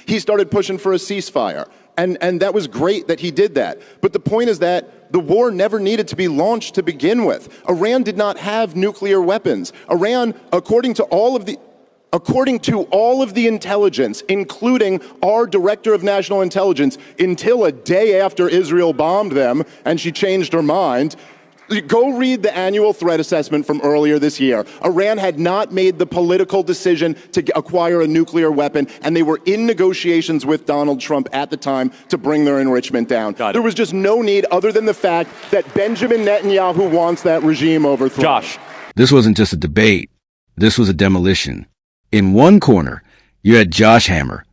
he started pushing for a ceasefire. And that was great that he did that. But the point is that the war never needed to be launched to begin with. Iran did not have nuclear weapons. Iran, according to all of the intelligence, including our Director of National Intelligence, until a day after Israel bombed them and she changed her mind, go read the annual threat assessment from earlier this year. Iran had not made the political decision to acquire a nuclear weapon, and they were in negotiations with Donald Trump at the time to bring their enrichment down. There was just no need other than the fact that Benjamin Netanyahu wants that regime overthrown. Josh. This wasn't just a debate. This was a demolition. In one corner, you had Josh Hammer,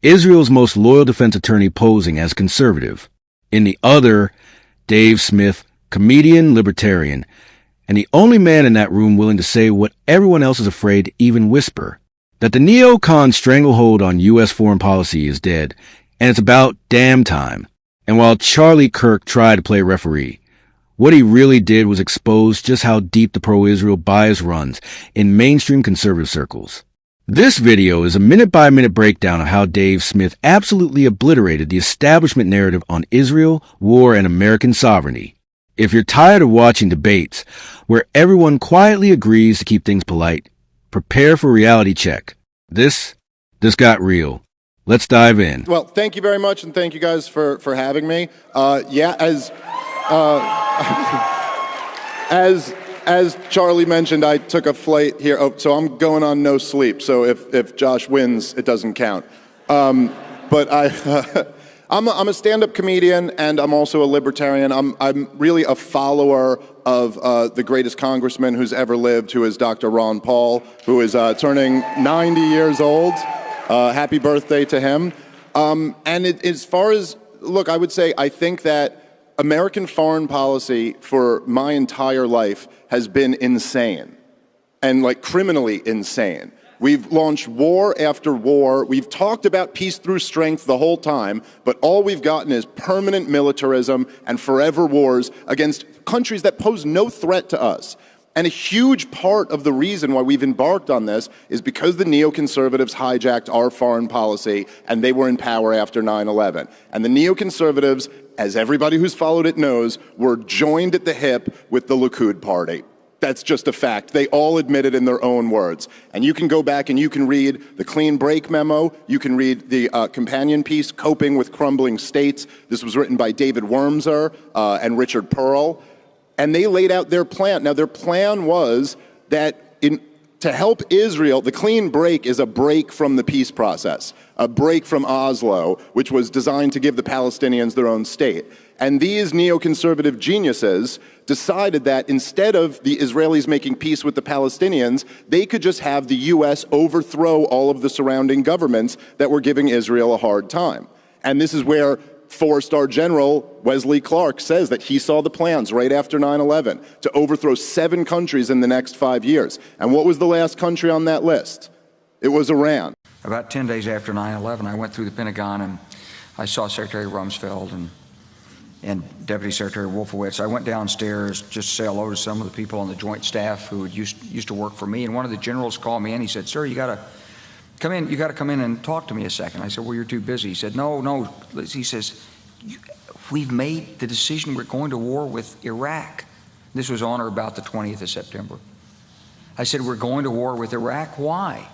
Israel's most loyal defense attorney, posing as conservative. In the other, Dave Smith, comedian, libertarian, and the only man in that room willing to say what everyone else is afraid to even whisper, that the neocon stranglehold on U.S. foreign policy is dead, and it's about damn time. And while Charlie Kirk tried to play referee, what he really did was expose just how deep the pro-Israel bias runs in mainstream conservative circles. This video is a minute-by-minute breakdown of how Dave Smith absolutely obliterated the establishment narrative on Israel, war, and American sovereignty. If you're tired of watching debates where everyone quietly agrees to keep things polite, prepare for a reality check. This got real. Let's dive in. Well, thank you very much, and thank you guys for having me. As Charlie mentioned, I took a flight here, so I'm going on no sleep. So if Josh wins, it doesn't count. But I'm a stand-up comedian, and I'm also a libertarian. I'm really a follower of the greatest congressman who's ever lived, who is Dr. Ron Paul, who is turning 90 years old. Happy birthday to him. As far as, look, I would say I think that American foreign policy for my entire life has been insane, and like criminally insane. We've launched war after war. We've talked about peace through strength the whole time, but all we've gotten is permanent militarism and forever wars against countries that pose no threat to us. And a huge part of the reason why we've embarked on this is because the neoconservatives hijacked our foreign policy, and they were in power after 9/11. And the neoconservatives, as everybody who's followed it knows, were joined at the hip with the Likud party. That's just a fact. They all admit it in their own words. And you can go back and you can read the Clean Break memo. You can read the companion piece, Coping with Crumbling States. This was written by David Wormser and Richard Pearl. And they laid out their plan. Now, their plan was that to help Israel, the Clean Break is a break from the peace process, a break from Oslo, which was designed to give the Palestinians their own state. And these neoconservative geniuses decided that instead of the Israelis making peace with the Palestinians, they could just have the U.S. overthrow all of the surrounding governments that were giving Israel a hard time. And this is where four-star general Wesley Clark says that he saw the plans right after 9/11 to overthrow 7 countries in the next 5 years. And what was the last country on that list? It was Iran. About 10 days after 9/11, I went through the Pentagon and I saw Secretary Rumsfeld and Deputy Secretary Wolfowitz. I went downstairs just to say hello to some of the people on the joint staff who used to work for me. And one of the generals called me in. He said, "Sir, you got to come in. You got to come in and talk to me a second." I said, "Well, you're too busy." He said, No. He says, "We've made the decision. We're going to war with Iraq." This was on or about the 20th of September. I said, "We're going to war with Iraq. Why?"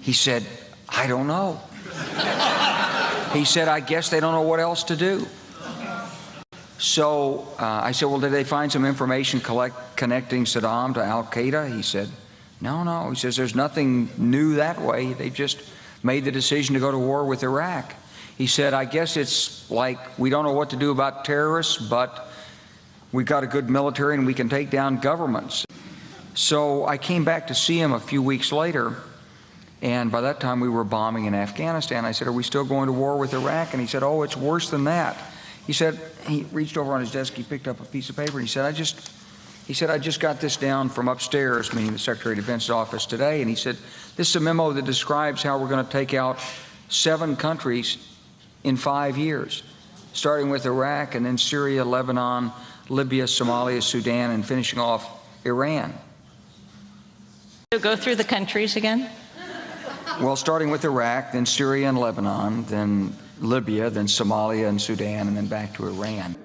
He said, "I don't know." He said, "I guess they don't know what else to do." So I said, "Well, did they find some information connecting Saddam to Al-Qaeda?" He said, No. He says, "There's nothing new that way. They just made the decision to go to war with Iraq." He said, "I guess it's like we don't know what to do about terrorists, but we've got a good military and we can take down governments." So I came back to see him a few weeks later, and by that time we were bombing in Afghanistan. I said, "Are we still going to war with Iraq?" And he said, "Oh, it's worse than that." He said, he reached over on his desk, he picked up a piece of paper, and he said, I just got this down from upstairs," meaning the Secretary of Defense's office today, and he said, "This is a memo that describes how we're going to take out 7 countries in 5 years, starting with Iraq and then Syria, Lebanon, Libya, Somalia, Sudan, and finishing off Iran." So go through the countries again. Well, starting with Iraq, then Syria and Lebanon, then Libya, then Somalia and Sudan, and then back to Iran.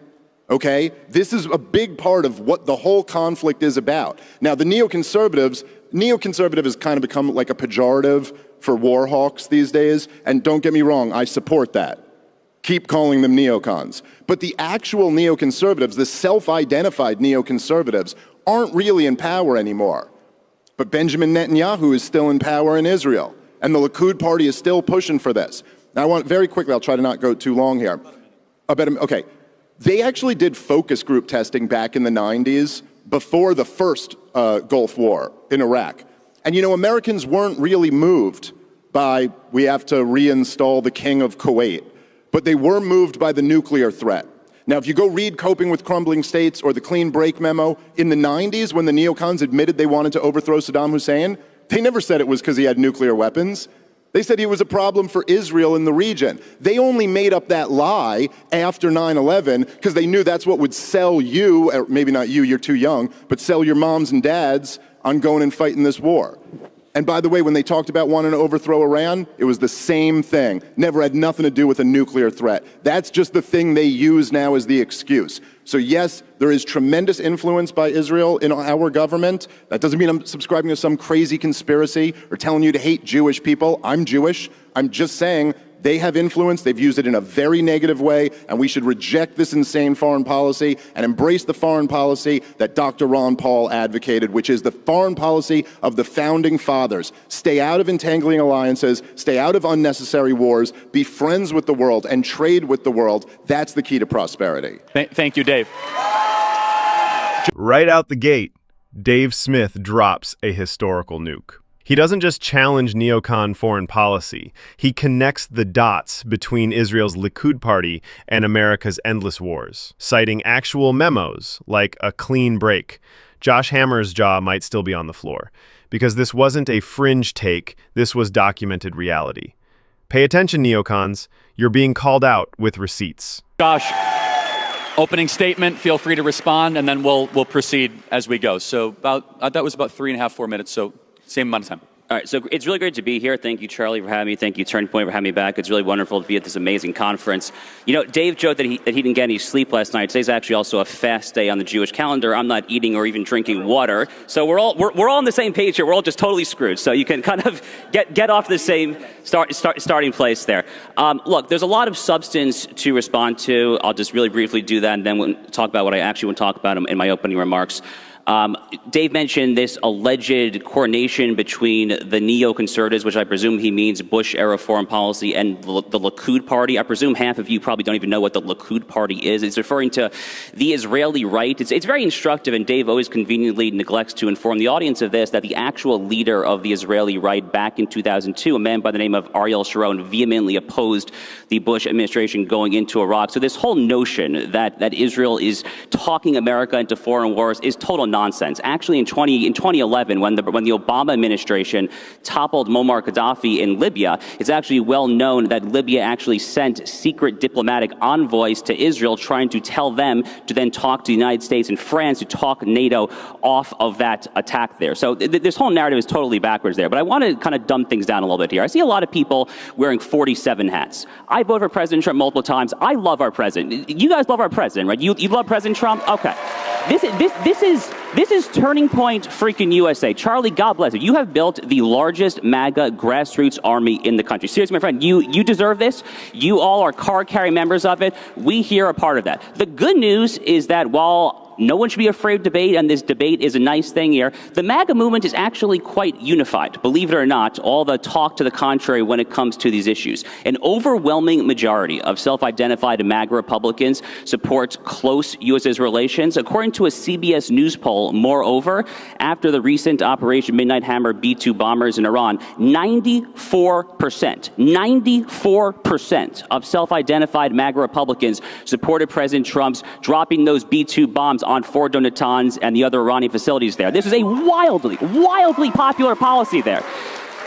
Okay? This is a big part of what the whole conflict is about. Now, the neoconservative has kind of become like a pejorative for war hawks these days, and don't get me wrong, I support that. Keep calling them neocons. But the actual neoconservatives, the self-identified neoconservatives, aren't really in power anymore. But Benjamin Netanyahu is still in power in Israel, and the Likud party is still pushing for this. Now, I want, very quickly, I'll try to not go too long here. Okay, they actually did focus group testing back in the 90s before the first Gulf War in Iraq. And you know, Americans weren't really moved by, we have to reinstall the king of Kuwait, but they were moved by the nuclear threat. Now, if you go read Coping with Crumbling States or the Clean Break memo, in the 90s when the neocons admitted they wanted to overthrow Saddam Hussein, they never said it was because he had nuclear weapons. They said he was a problem for Israel in the region. They only made up that lie after 9/11 because they knew that's what would sell you, or maybe not you, you're too young, but sell your moms and dads on going and fighting this war. And by the way, when they talked about wanting to overthrow Iran, it was the same thing. Never had nothing to do with a nuclear threat. That's just the thing they use now as the excuse. So yes, there is tremendous influence by Israel in our government. That doesn't mean I'm subscribing to some crazy conspiracy or telling you to hate Jewish people. I'm Jewish. I'm just saying they have influence. They've used it in a very negative way, and we should reject this insane foreign policy and embrace the foreign policy that Dr. Ron Paul advocated, which is the foreign policy of the founding fathers. Stay out of entangling alliances, stay out of unnecessary wars, be friends with the world, and trade with the world. That's the key to prosperity. Thank you, Dave. Right out the gate, Dave Smith drops a historical nuke. He doesn't just challenge neocon foreign policy. He connects the dots between Israel's Likud party and America's endless wars, citing actual memos like a clean break. Josh Hammer's jaw might still be on the floor, because this wasn't a fringe take, this was documented reality. Pay attention, neocons. You're being called out with receipts. Josh, opening statement, feel free to respond, and then we'll proceed as we go. So that was about 3.5, 4 minutes, so same amount of time. All right, so it's really great to be here. Thank you, Charlie, for having me. Thank you, Turning Point, for having me back. It's really wonderful to be at this amazing conference. You know, Dave joked that he didn't get any sleep last night. Today's actually also a fast day on the Jewish calendar. I'm not eating or even drinking water. So we're all on the same page here. We're all just totally screwed. So you can kind of get off the same starting place there. Look, there's a lot of substance to respond to. I'll just really briefly do that, and then we'll talk about what I actually want to talk about in my opening remarks. Dave mentioned this alleged coordination between the neoconservatives, which I presume he means Bush-era foreign policy, and the Likud party. I presume half of you probably don't even know what the Likud party is. It's referring to the Israeli right. It's very instructive, and Dave always conveniently neglects to inform the audience of this, that the actual leader of the Israeli right back in 2002, a man by the name of Ariel Sharon, vehemently opposed the Bush administration going into Iraq. So this whole notion that Israel is talking America into foreign wars is total nonsense. Actually, in 2011, when the Obama administration toppled Muammar Gaddafi in Libya, it's actually well known that Libya actually sent secret diplomatic envoys to Israel, trying to tell them to then talk to the United States and France to talk NATO off of that attack there. So this whole narrative is totally backwards there. But I want to kind of dumb things down a little bit here. I see a lot of people wearing 47 hats. I voted for President Trump multiple times. I love our president. You guys love our president, right? You love President Trump? Okay. This is Turning Point freaking USA. Charlie, God bless you. You have built the largest MAGA grassroots army in the country. Seriously, my friend, you deserve this. You all are card-carrying members of it. We here are part of that. The good news is that while no one should be afraid of debate, and this debate is a nice thing here, the MAGA movement is actually quite unified. Believe it or not, all the talk to the contrary when it comes to these issues. An overwhelming majority of self-identified MAGA Republicans support close U.S.-Israel relations. According to a CBS News poll, moreover, after the recent Operation Midnight Hammer B-2 bombers in Iran, 94% of self-identified MAGA Republicans supported President Trump's dropping those B-2 bombs on Fort Natanz and the other Iranian facilities there. This is a wildly popular policy there.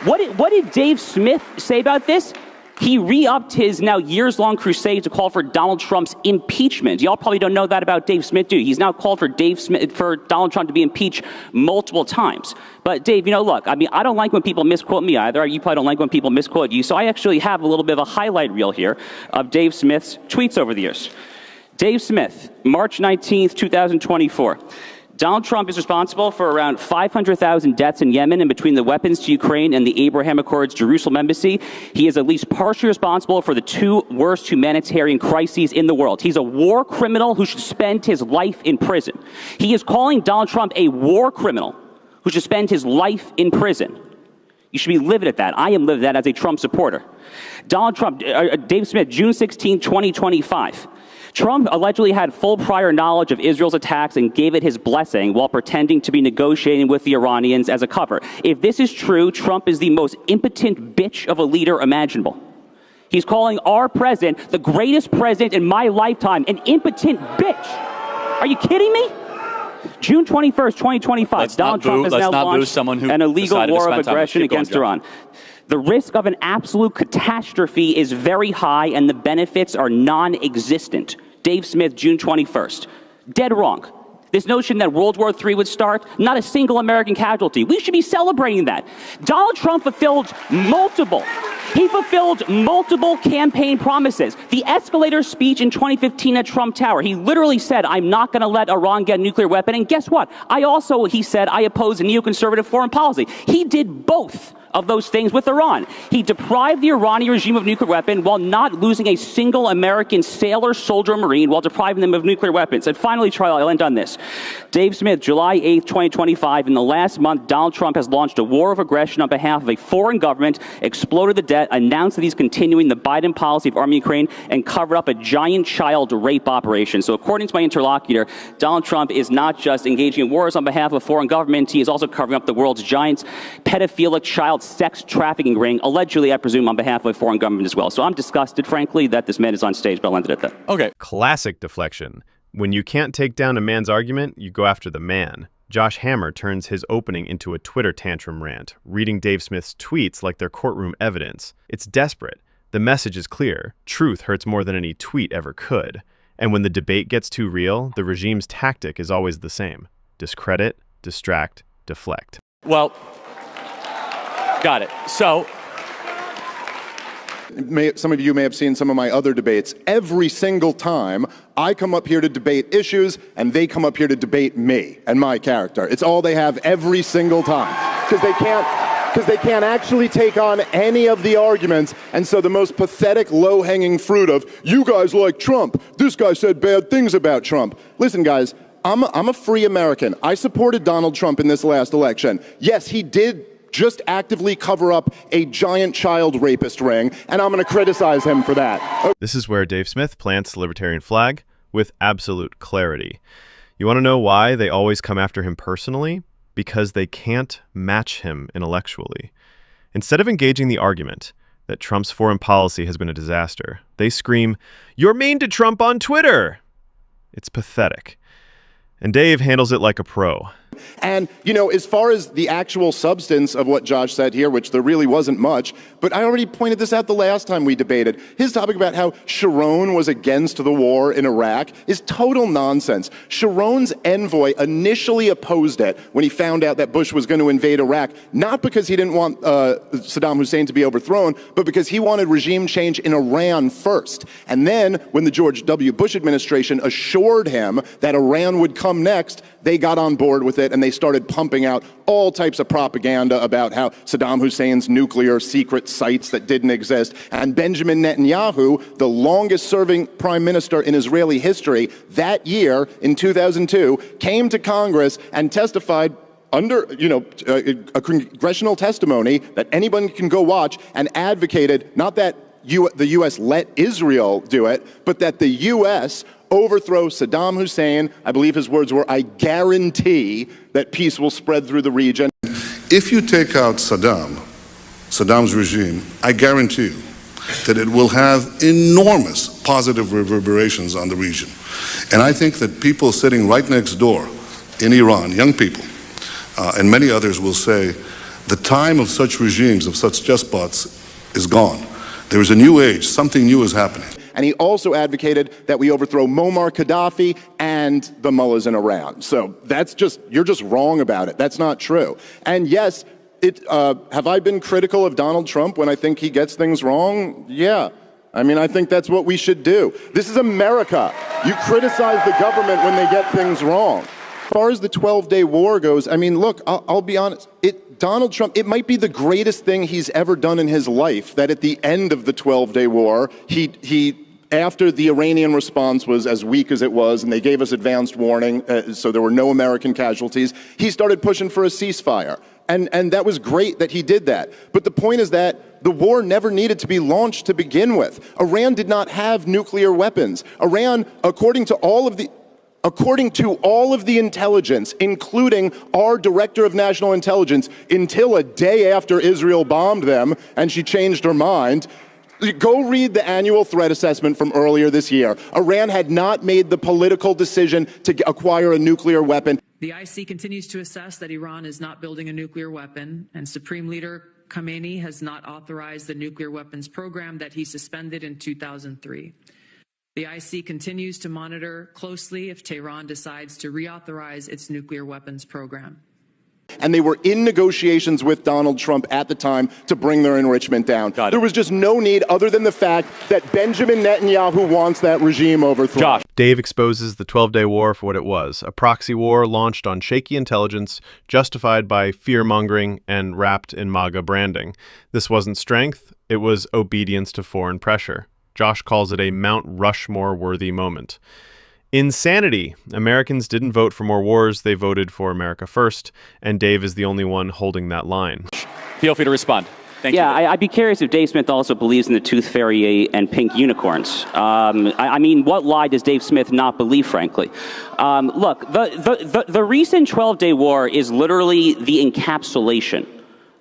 What did Dave Smith say about this? He re-upped his now years-long crusade to call for Donald Trump's impeachment. Y'all probably don't know that about Dave Smith, do you? He's now called for Donald Trump to be impeached multiple times. But Dave, look, I mean, I don't like when people misquote me either. You probably don't like when people misquote you. So I actually have a little bit of a highlight reel here of Dave Smith's tweets over the years. Dave Smith, March 19th, 2024. Donald Trump is responsible for around 500,000 deaths in Yemen, and between the weapons to Ukraine and the Abraham Accords Jerusalem embassy, he is at least partially responsible for the two worst humanitarian crises in the world. He's a war criminal who should spend his life in prison. He is calling Donald Trump a war criminal who should spend his life in prison. You should be livid at that. I am livid at that as a Trump supporter. Donald Trump, Dave Smith, June 16, 2025. Trump allegedly had full prior knowledge of Israel's attacks and gave it his blessing while pretending to be negotiating with the Iranians as a cover. If this is true, Trump is the most impotent bitch of a leader imaginable. He's calling our president, the greatest president in my lifetime, an impotent bitch. Are you kidding me? June 21st, 2025, Donald Trump has now launched an illegal war of aggression against Iran. The risk of an absolute catastrophe is very high and the benefits are non-existent. Dave Smith, June 21st. Dead wrong. This notion that World War III would start, not a single American casualty. We should be celebrating that. Donald Trump fulfilled multiple campaign promises. The escalator speech in 2015 at Trump Tower, he literally said, I'm not going to let Iran get a nuclear weapon. And guess what? He said, I oppose a neoconservative foreign policy. He did both of those things with Iran. He deprived the Iranian regime of nuclear weapon while not losing a single American sailor, soldier, or Marine while depriving them of nuclear weapons. And finally, Charlie, I'll end on this. Dave Smith, July 8th, 2025. In the last month, Donald Trump has launched a war of aggression on behalf of a foreign government, exploded the debt, announced that he's continuing the Biden policy of arming Ukraine, and covered up a giant child rape operation. So according to my interlocutor, Donald Trump is not just engaging in wars on behalf of a foreign government, he is also covering up the world's giant pedophilic child sex trafficking ring, allegedly, I presume, on behalf of a foreign government as well. So I'm disgusted, frankly, that this man is on stage, but I'll end it at that. Okay. Classic deflection. When you can't take down a man's argument, you go after the man. Josh Hammer turns his opening into a Twitter tantrum rant, reading Dave Smith's tweets like they're courtroom evidence. It's desperate. The message is clear. Truth hurts more than any tweet ever could. And when the debate gets too real, the regime's tactic is always the same. Discredit, distract, deflect. Well, got it. So, some of you may have seen some of my other debates. Every single time I come up here to debate issues and they come up here to debate me and my character. It's all they have every single time. Because they can't actually take on any of the arguments. And so the most pathetic low-hanging fruit of, you guys like Trump, this guy said bad things about Trump. Listen, guys, I'm a free American. I supported Donald Trump in this last election. Yes, he did just actively cover up a giant child rapist ring, and I'm going to criticize him for that. This is where Dave Smith plants the Libertarian flag with absolute clarity. You want to know why they always come after him personally? Because they can't match him intellectually. Instead of engaging the argument that Trump's foreign policy has been a disaster, they scream, "You're mean to Trump on Twitter!" It's pathetic. And Dave handles it like a pro. And, as far as the actual substance of what Josh said here, which there really wasn't much, but I already pointed this out the last time we debated, his topic about how Sharon was against the war in Iraq is total nonsense. Sharon's envoy initially opposed it when he found out that Bush was going to invade Iraq, not because he didn't want Saddam Hussein to be overthrown, but because he wanted regime change in Iran first. And then, when the George W. Bush administration assured him that Iran would come next, they got on board with it and they started pumping out all types of propaganda about how Saddam Hussein's nuclear secret sites that didn't exist. And Benjamin Netanyahu, the longest serving prime minister in Israeli history, that year in 2002, came to Congress and testified under, a congressional testimony that anyone can go watch, and advocated not that the U.S. let Israel do it, but that the U.S. overthrow Saddam Hussein. I believe his words were, "I guarantee that peace will spread through the region." If you take out Saddam's regime, I guarantee you that it will have enormous positive reverberations on the region. And I think that people sitting right next door in Iran, young people, and many others will say, the time of such regimes, of such despots, is gone. There is a new age. Something new is happening. And he also advocated that we overthrow Muammar Gaddafi and the mullahs in Iran. So you're just wrong about it. That's not true. And yes, have I been critical of Donald Trump when I think he gets things wrong? Yeah. I mean, I think that's what we should do. This is America. You criticize the government when they get things wrong. As far as the 12-day war goes, I mean, look, I'll be honest. Donald Trump, it might be the greatest thing he's ever done in his life that at the end of the 12-day war, after the Iranian response was as weak as it was, and they gave us advanced warning, so there were no American casualties, he started pushing for a ceasefire. And that was great that he did that. But the point is that the war never needed to be launched to begin with. Iran did not have nuclear weapons. Iran, according to all of the intelligence, including our director of national intelligence, until a day after Israel bombed them and she changed her mind, go read the annual threat assessment from earlier this year. Iran had not made the political decision to acquire a nuclear weapon. The IC continues to assess that Iran is not building a nuclear weapon, and Supreme Leader Khamenei has not authorized the nuclear weapons program that he suspended in 2003. The IC continues to monitor closely if Tehran decides to reauthorize its nuclear weapons program. And they were in negotiations with Donald Trump at the time to bring their enrichment down. There was just no need other than the fact that Benjamin Netanyahu wants that regime overthrown. Josh. Dave exposes the 12-day war for what it was, a proxy war launched on shaky intelligence, justified by fear-mongering and wrapped in MAGA branding. This wasn't strength, it was obedience to foreign pressure. Josh calls it a Mount Rushmore-worthy moment. Insanity. Americans didn't vote for more wars, they voted for America first, and Dave is the only one holding that line. Feel free to respond. Thank you. I'd be curious if Dave Smith also believes in the tooth fairy and pink unicorns. I mean, what lie does Dave Smith not believe, frankly? Look, the recent 12-day war is literally the encapsulation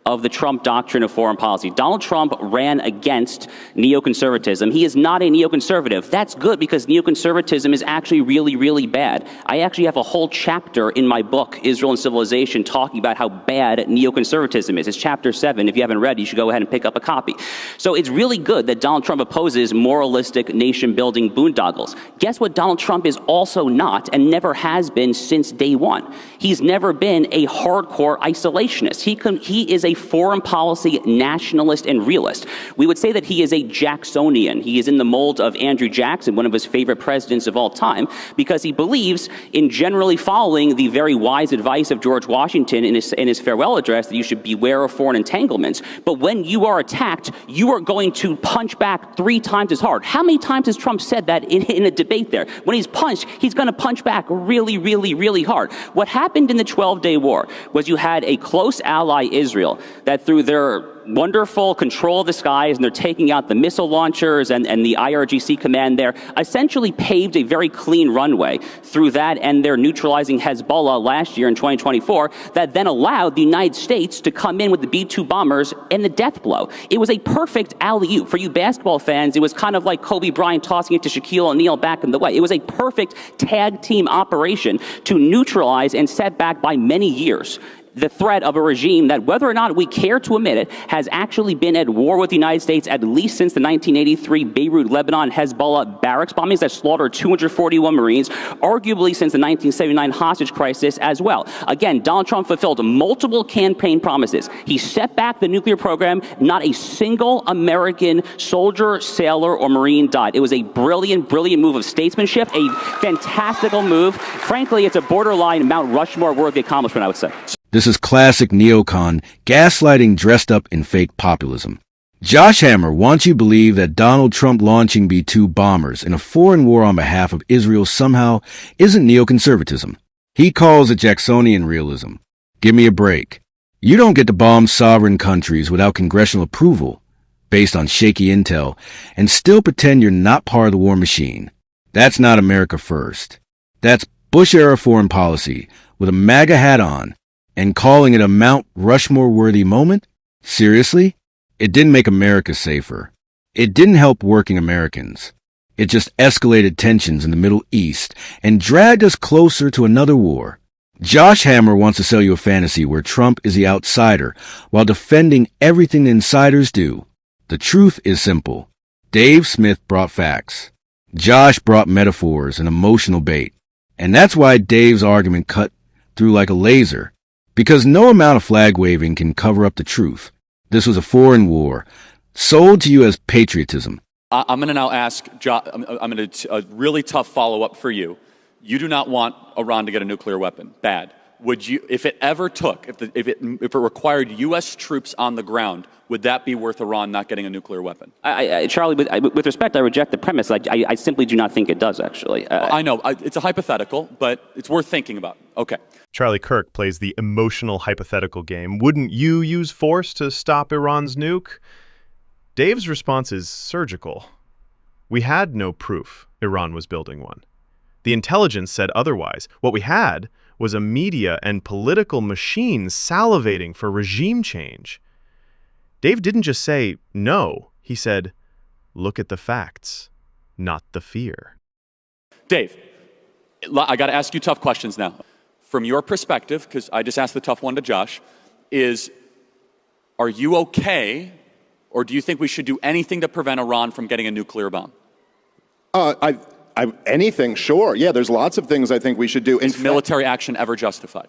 of the Trump doctrine of foreign policy. Donald Trump ran against neoconservatism. He is not a neoconservative. That's good because neoconservatism is actually really, really bad. I actually have a whole chapter in my book, Israel and Civilization, talking about how bad neoconservatism is. It's chapter 7. If you haven't read it, you should go ahead and pick up a copy. So it's really good that Donald Trump opposes moralistic nation-building boondoggles. Guess what Donald Trump is also not and never has been since day one? He's never been a hardcore isolationist. He is a foreign policy nationalist and realist. We would say that he is a Jacksonian. He is in the mold of Andrew Jackson, one of his favorite presidents of all time, because he believes in generally following the very wise advice of George Washington in his farewell address that you should beware of foreign entanglements. But when you are attacked, you are going to punch back 3 times as hard. How many times has Trump said that in a debate there? When he's punched, he's going to punch back really, really, really hard. What happened in the 12-day war was you had a close ally, Israel, that through their wonderful control of the skies, and they're taking out the missile launchers and the IRGC command there, essentially paved a very clean runway through that, and they're neutralizing Hezbollah last year in 2024, that then allowed the United States to come in with the B-2 bombers and the death blow. It was a perfect alley-oop. For you basketball fans, it was kind of like Kobe Bryant tossing it to Shaquille O'Neal back in the way. It was a perfect tag team operation to neutralize and set back by many years the threat of a regime that, whether or not we care to admit it, has actually been at war with the United States at least since the 1983 Beirut, Lebanon, Hezbollah barracks bombings that slaughtered 241 Marines, arguably since the 1979 hostage crisis as well. Again, Donald Trump fulfilled multiple campaign promises. He set back the nuclear program. Not a single American soldier, sailor, or Marine died. It was a brilliant, brilliant move of statesmanship, a fantastical move. Frankly, it's a borderline Mount Rushmore-worthy accomplishment, I would say. This is classic neocon gaslighting dressed up in fake populism. Josh Hammer wants you to believe that Donald Trump launching B-2 bombers in a foreign war on behalf of Israel somehow isn't neoconservatism. He calls it Jacksonian realism. Give me a break. You don't get to bomb sovereign countries without congressional approval, based on shaky intel, and still pretend you're not part of the war machine. That's not America first. That's Bush-era foreign policy with a MAGA hat on, and calling it a Mount Rushmore-worthy moment? Seriously? It didn't make America safer. It didn't help working Americans. It just escalated tensions in the Middle East and dragged us closer to another war. Josh Hammer wants to sell you a fantasy where Trump is the outsider while defending everything the insiders do. The truth is simple. Dave Smith brought facts. Josh brought metaphors and emotional bait. And that's why Dave's argument cut through like a laser. Because no amount of flag waving can cover up the truth. This was a foreign war, sold to you as patriotism. I'm going to now ask, I'm going to a really tough follow-up for you. You do not want Iran to get a nuclear weapon. Bad. Would you, if it ever took, if it required U.S. troops on the ground, would that be worth Iran not getting a nuclear weapon? Charlie, with respect, I reject the premise. I simply do not think it does, actually. I know. It's a hypothetical, but it's worth thinking about. Okay. Charlie Kirk plays the emotional hypothetical game. Wouldn't you use force to stop Iran's nuke? Dave's response is surgical. We had no proof Iran was building one. The intelligence said otherwise. What we had was a media and political machine salivating for regime change. Dave didn't just say no. He said, look at the facts, not the fear. Dave, I got to ask you tough questions now. From your perspective, because I just asked the tough one to Josh, are you okay, or do you think we should do anything to prevent Iran from getting a nuclear bomb? Anything, sure. Yeah, there's lots of things I think we should do. Is military action ever justified?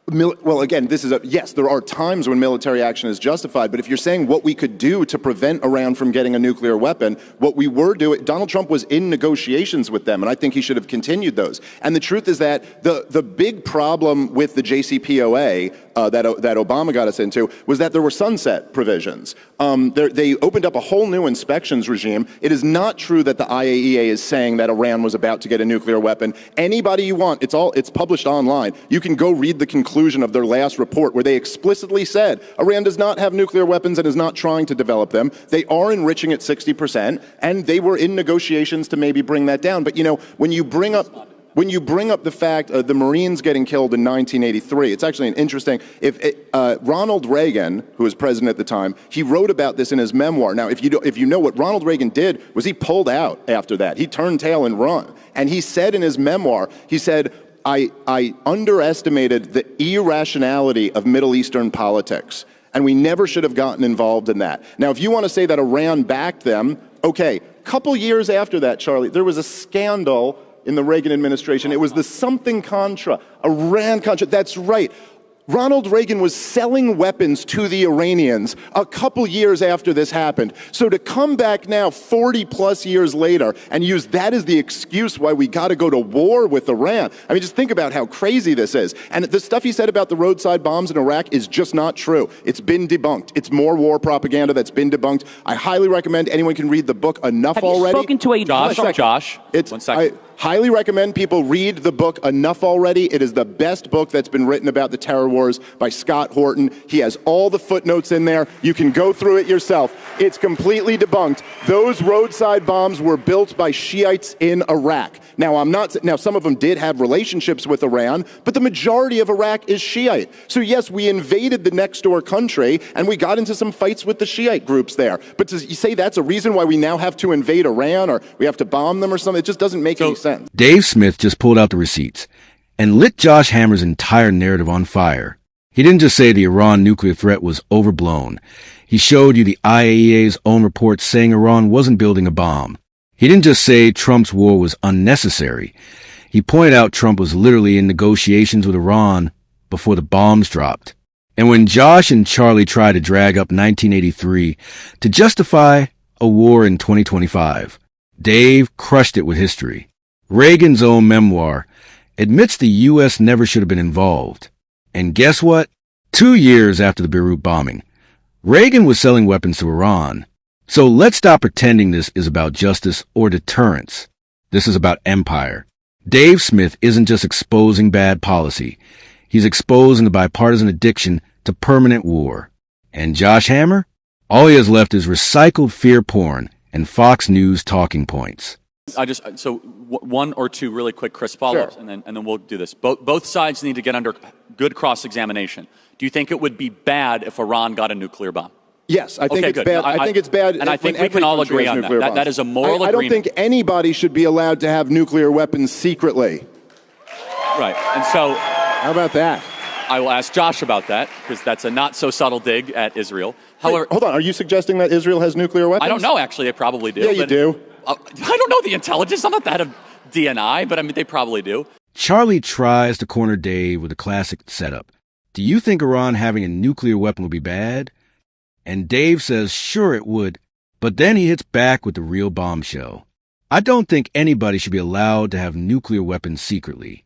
Well, again, yes, there are times when military action is justified, but if you're saying what we could do to prevent Iran from getting a nuclear weapon, what we were doing, Donald Trump was in negotiations with them, and I think he should have continued those. And the truth is that the big problem with the JCPOA that Obama got us into was that there were sunset provisions. They opened up a whole new inspections regime. It is not true that the IAEA is saying that Iran was about to get a nuclear weapon. Anybody you want, it's published online. You can go read the conclusion of their last report where they explicitly said Iran does not have nuclear weapons and is not trying to develop them. They are enriching at 60%, and they were in negotiations to maybe bring that down. But, you know, when you bring up the fact of the Marines getting killed in 1983, it's actually an interesting. Ronald Reagan, who was president at the time, he wrote about this in his memoir. Now, if you know what Ronald Reagan did, was he pulled out after that. He turned tail and run. And he said in his memoir, he said, I underestimated the irrationality of Middle Eastern politics, and we never should have gotten involved in that. Now, if you want to say that Iran backed them, okay, couple years after that, Charlie, there was a scandal in the Reagan administration. It was the something Contra, Iran-Contra. That's right. Ronald Reagan was selling weapons to the Iranians a couple years after this happened. So to come back now 40 plus years later and use that as the excuse why we got to go to war with Iran. I mean, just think about how crazy this is. And the stuff he said about the roadside bombs in Iraq is just not true. It's been debunked. It's more war propaganda that's been debunked. I highly recommend anyone can read the book Enough Have Already. Have you spoken to a Josh? 1 second. I highly recommend people read the book Enough Already. It is the best book that's been written about the terror wars by Scott Horton. He has all the footnotes in there. You can go through it yourself. It's completely debunked. Those roadside bombs were built by Shiites in Iraq. Now, some of them did have relationships with Iran, but the majority of Iraq is Shiite. So yes, we invaded the next door country and we got into some fights with the Shiite groups there. But to say that's a reason why we now have to invade Iran or we have to bomb them or something, it just doesn't make any sense. Dave Smith just pulled out the receipts and lit Josh Hammer's entire narrative on fire. He didn't just say the Iran nuclear threat was overblown. He showed you the IAEA's own report saying Iran wasn't building a bomb. He didn't just say Trump's war was unnecessary. He pointed out Trump was literally in negotiations with Iran before the bombs dropped. And when Josh and Charlie tried to drag up 1983 to justify a war in 2025, Dave crushed it with history. Reagan's own memoir admits the U.S. never should have been involved. And guess what? 2 years after the Beirut bombing, Reagan was selling weapons to Iran. So let's stop pretending this is about justice or deterrence. This is about empire. Dave Smith isn't just exposing bad policy. He's exposing the bipartisan addiction to permanent war. And Josh Hammer? All he has left is recycled fear porn and Fox News talking points. One or two really quick, Chris, follow-ups, Sure. and then we'll do this. Both sides need to get under good cross-examination. Do you think it would be bad if Iran got a nuclear bomb? Yes, I think it's good. bad. I think it's bad. And I think we can all agree on that. That is a moral agreement. I don't think anybody should be allowed to have nuclear weapons secretly. Right. And so, how about that? I will ask Josh about that, because that's a not-so-subtle dig at Israel. However, Wait, hold on. Are you suggesting that Israel has nuclear weapons? I don't know, actually. They probably do. Yeah, you do. I don't know the intelligence. I'm not that of DNI, but I mean, they probably do. Charlie tries to corner Dave with a classic setup. Do you think Iran having a nuclear weapon would be bad? And Dave says, sure it would. But then he hits back with the real bombshell. I don't think anybody should be allowed to have nuclear weapons secretly.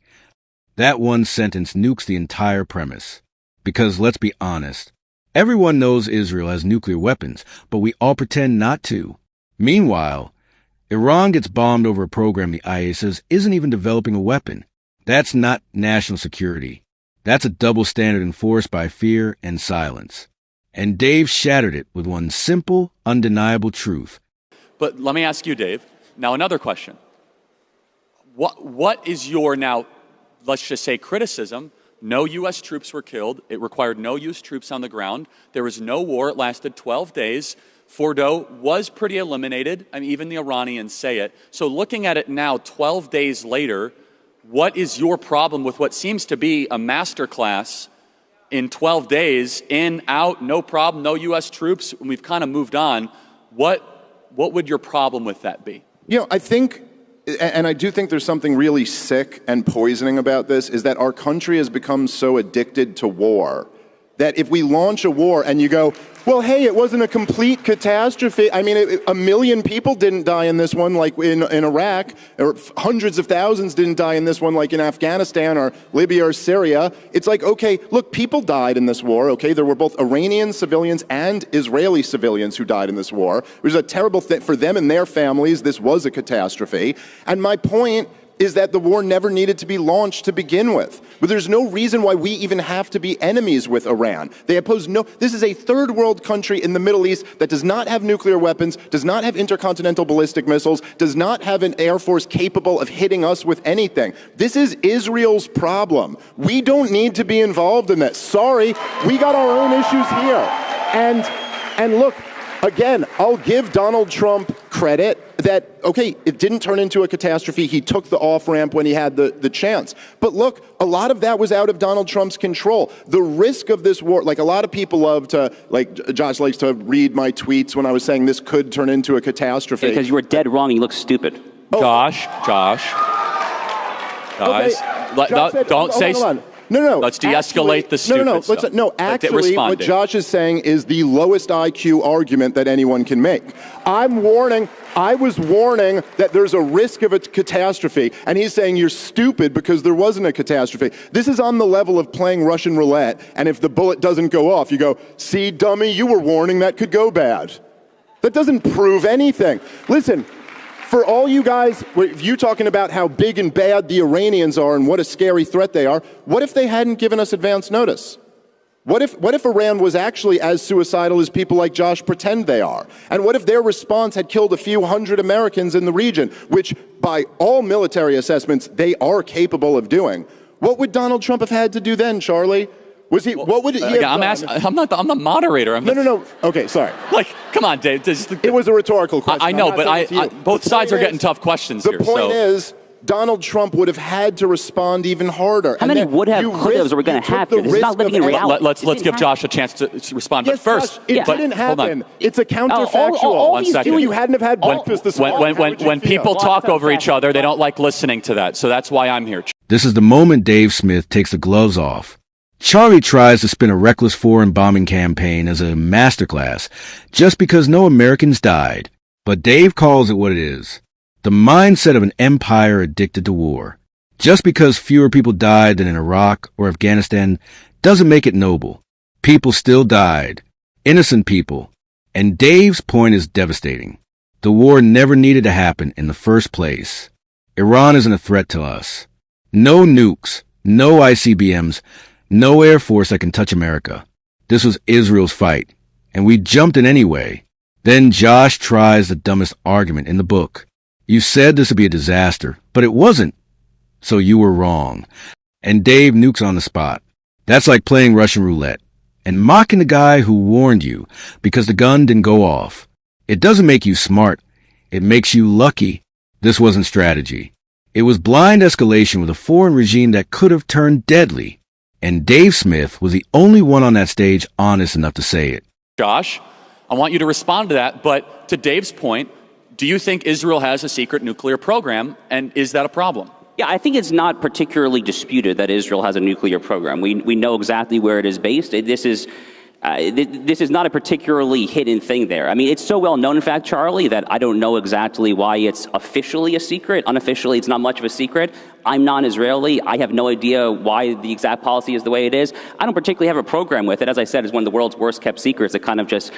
That one sentence nukes the entire premise. Because let's be honest, everyone knows Israel has nuclear weapons, but we all pretend not to. Meanwhile, Iran gets bombed over a program the IA says isn't even developing a weapon. That's not national security. That's a double standard enforced by fear and silence. And Dave shattered it with one simple, undeniable truth. But let me ask you, Dave, now another question. What is your now, let's just say, criticism? No U.S. troops were killed. It required no U.S. troops on the ground. There was no war. It lasted 12 days. Fordo was pretty eliminated. I mean, even the Iranians say it. So looking at it now, 12 days later, what is your problem with what seems to be a masterclass in 12 days, in, out, no problem, no U.S. troops, and we've kind of moved on? What would your problem with that be? You know, I think, and I do think there's something really sick and poisoning about this, is that our country has become so addicted to war that if we launch a war and you go, well, hey, it wasn't a complete catastrophe. I mean, 1 million people didn't die in this one like in Iraq, or hundreds of thousands didn't die in this one like in Afghanistan or Libya or Syria. It's like, okay, look, people died in this war, okay? There were both Iranian civilians and Israeli civilians who died in this war. It was a terrible thing for them and their families. This was a catastrophe. And my point is that the war never needed to be launched to begin with. But there's no reason why we even have to be enemies with Iran. They oppose no, this is a third world country in the Middle East that does not have nuclear weapons, does not have intercontinental ballistic missiles, does not have an air force capable of hitting us with anything. This is Israel's problem. We don't need to be involved in this. Sorry, we got our own issues here. And look, again, I'll give Donald Trump credit that, okay, it didn't turn into a catastrophe. He took the off-ramp when he had the chance. But look, a lot of that was out of Donald Trump's control. The risk of this war, like a lot of people love to, like Josh likes to read my tweets when I was saying this could turn into a catastrophe. Because you were dead wrong and you look stupid. Oh. Josh. Guys, okay. don't say... Hold on. No. Let's de-escalate the stupid stuff. Actually, what Josh is saying is the lowest IQ argument that anyone can make. I was warning that there's a risk of a catastrophe, and he's saying you're stupid because there wasn't a catastrophe. This is on the level of playing Russian roulette, and if the bullet doesn't go off, you go, see, dummy, you were warning that could go bad. That doesn't prove anything. Listen, for all you guys, you talking about how big and bad the Iranians are and what a scary threat they are, what if they hadn't given us advance notice? What if Iran was actually as suicidal as people like Josh pretend they are? And what if their response had killed a few hundred Americans in the region, which by all military assessments, they are capable of doing? What would Donald Trump have had to do then, Charlie? What would he have done? I'm the moderator. No. Okay, sorry. Like, come on, Dave. It was a rhetorical question. I know, but both sides are getting tough questions here. The point is, Donald Trump would have had to respond even harder. How many would have, could haves are we going to have here? This is not living in reality. Let's give Josh a chance to respond. Yes, but first, Josh, it didn't happen. It's a counterfactual. 1 second. If you hadn't have had breakfast this morning, when people talk over each other, they don't like listening to that. So that's why I'm here. This is the moment Dave Smith takes the gloves off. Charlie tries to spin a reckless foreign bombing campaign as a masterclass just because no Americans died. But Dave calls it what it is. The mindset of an empire addicted to war. Just because fewer people died than in Iraq or Afghanistan doesn't make it noble. People still died. Innocent people. And Dave's point is devastating. The war never needed to happen in the first place. Iran isn't a threat to us. No nukes, no ICBMs, no Air Force that can touch America. This was Israel's fight, and we jumped in anyway. Then Josh tries the dumbest argument in the book. You said this would be a disaster, but it wasn't. So you were wrong. And Dave nukes on the spot. That's like playing Russian roulette and mocking the guy who warned you because the gun didn't go off. It doesn't make you smart. It makes you lucky. This wasn't strategy. It was blind escalation with a foreign regime that could have turned deadly. and Dave Smith was the only one on that stage honest enough to say it. Josh, I want you to respond to that, but to Dave's point, do you think Israel has a secret nuclear program, and is that a problem? Yeah, I think it's not particularly disputed that Israel has a nuclear program. We know exactly where it is based. This is not a particularly hidden thing there. I mean, it's so well known, in fact, Charlie, that I don't know exactly why it's officially a secret. Unofficially, it's not much of a secret. I'm non-Israeli. I have no idea why the exact policy is the way it is. I don't particularly have a program with it. As I said, it's one of the world's worst kept secrets. It kind of just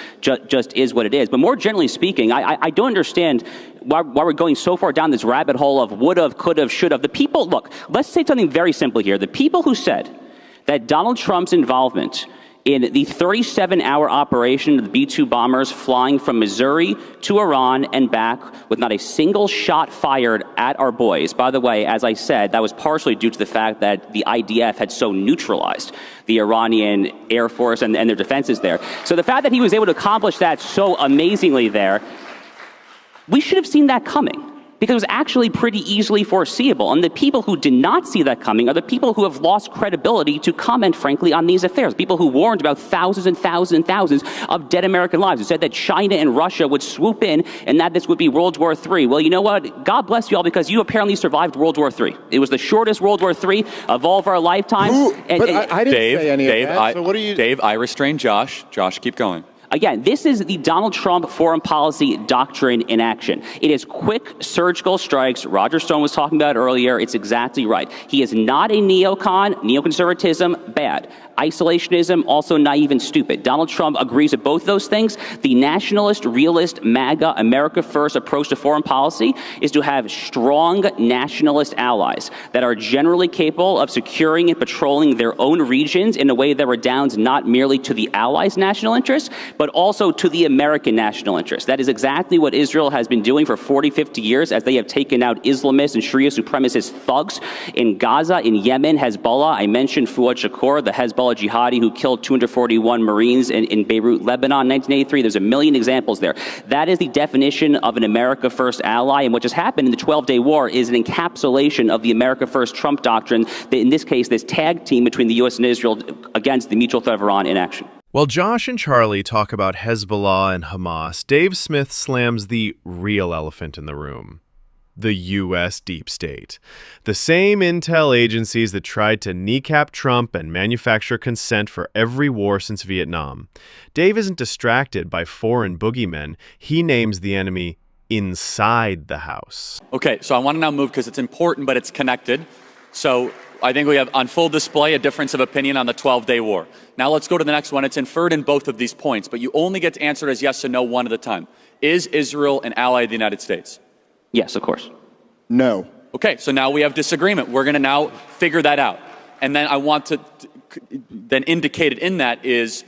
is what it is. But more generally speaking, I don't understand why we're going so far down this rabbit hole of would've, could've, should've. The people, look, let's say something very simple here. The people who said that Donald Trump's involvement in the 37-hour operation of the B-2 bombers flying from Missouri to Iran and back with not a single shot fired at our boys. By the way, as I said, that was partially due to the fact that the IDF had so neutralized the Iranian Air Force and their defenses there. So the fact that he was able to accomplish that so amazingly there, we should have seen that coming, because it was actually pretty easily foreseeable. And the people who did not see that coming are the people who have lost credibility to comment, frankly, on these affairs. People who warned about thousands and thousands and thousands of dead American lives, who said that China and Russia would swoop in and that this would be World War III. Well, you know what? God bless you all, because you apparently survived World War III. It was the shortest World War III of all of our lifetimes. I didn't say any of that. So what are you... Dave, I restrained Josh. Josh, keep going. Again, this is the Donald Trump foreign policy doctrine in action. It is quick surgical strikes. Roger Stone was talking about it earlier. It's exactly right. He is not a neocon. Neoconservatism, bad. Isolationism, also naive and stupid. Donald Trump agrees with both those things. The nationalist, realist, MAGA, America First approach to foreign policy is to have strong nationalist allies that are generally capable of securing and patrolling their own regions in a way that redounds not merely to the allies' national interests, but also to the American national interest. That is exactly what Israel has been doing for 40, 50 years, as they have taken out Islamists and Sharia supremacist thugs in Gaza, in Yemen, Hezbollah. I mentioned Fuad Shakur, the Hezbollah jihadi who killed 241 Marines in Beirut, Lebanon, in 1983. There's a million examples there. That is the definition of an America First ally, and what just happened in the 12-day war is an encapsulation of the America First Trump doctrine, that in this case, this tag team between the U.S. and Israel against the mutual threat of Iran in action. While Josh and Charlie talk about Hezbollah and Hamas, Dave Smith slams the real elephant in the room: the U.S. deep state. The same intel agencies that tried to kneecap Trump and manufacture consent for every war since Vietnam. Dave isn't distracted by foreign boogeymen. He names the enemy inside the house. Okay, so I want to now move, because it's important, but it's connected. So I think we have on full display a difference of opinion on the 12-day war. Now let's go to the next one. It's inferred in both of these points, but you only get to answer it as yes or no one at a time. Is Israel an ally of the United States? Yes, of course. No. Okay, so now we have disagreement. We're going to now figure that out. And then I want to, then indicated in that is